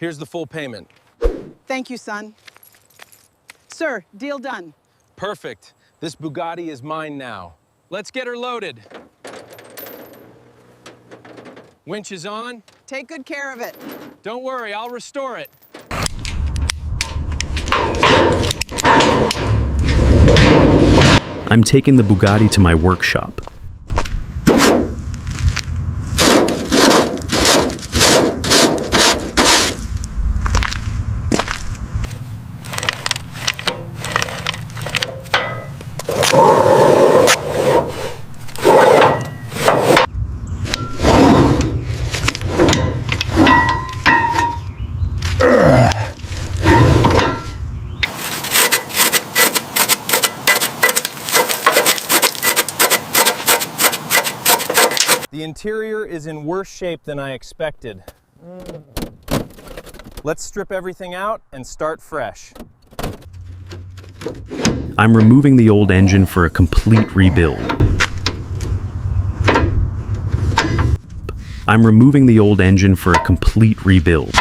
Here's the full payment. Thank you, son. Sir, deal done. Perfect. This Bugatti is mine now. Let's get her loaded. Winch is on. Take good care of it. Don't worry, I'll restore it. I'm taking the Bugatti to my workshop. The interior is in worse shape than I expected. Let's strip everything out and start fresh. I'm removing the old engine for a complete rebuild. I'm removing the old engine for a complete rebuild.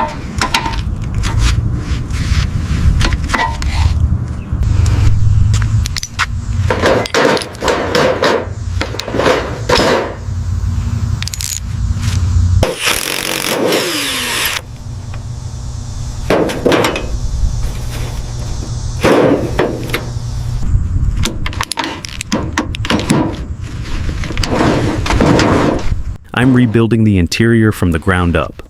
I'm rebuilding the interior from the ground up.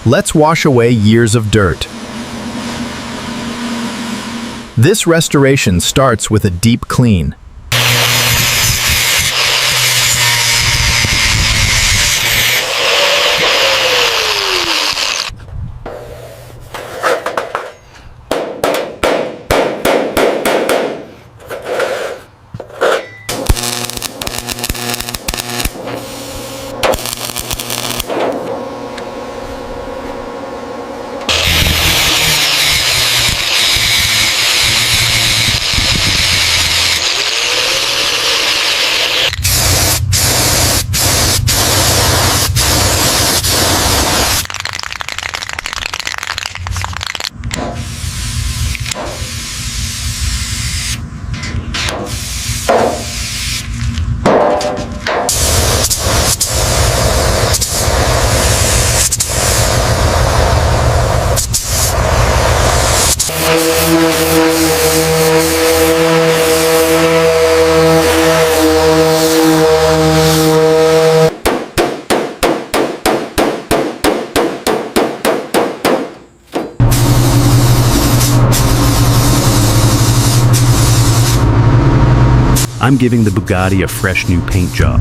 Let's wash away years of dirt. This restoration starts with a deep clean. I'm giving the Bugatti a fresh new paint job.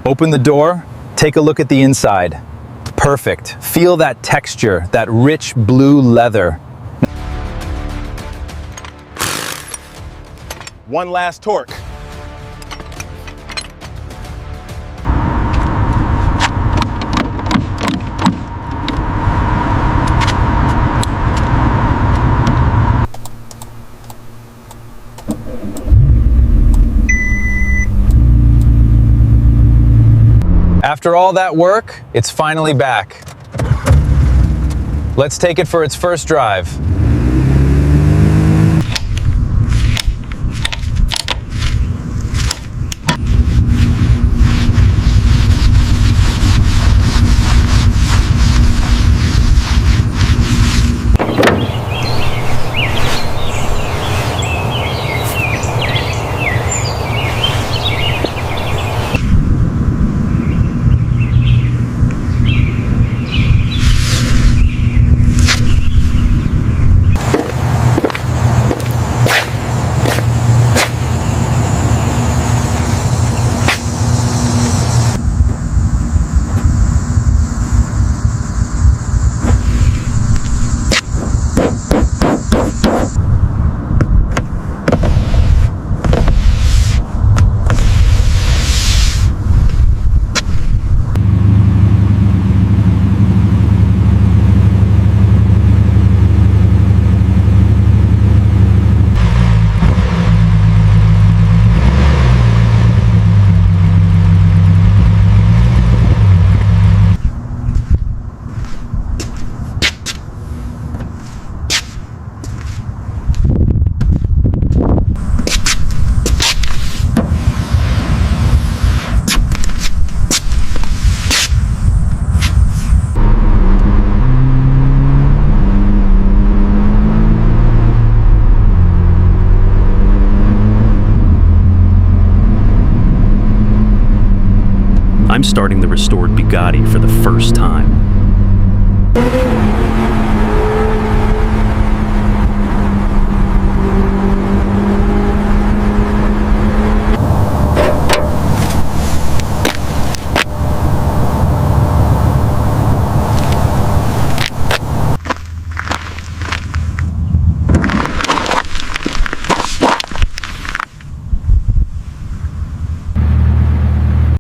Open the door, take a look at the inside. Perfect. Feel that texture, that rich blue leather. One last torque. After all that work, it's finally back. Let's take it for its first drive. I'm starting the restored Bugatti for the first time.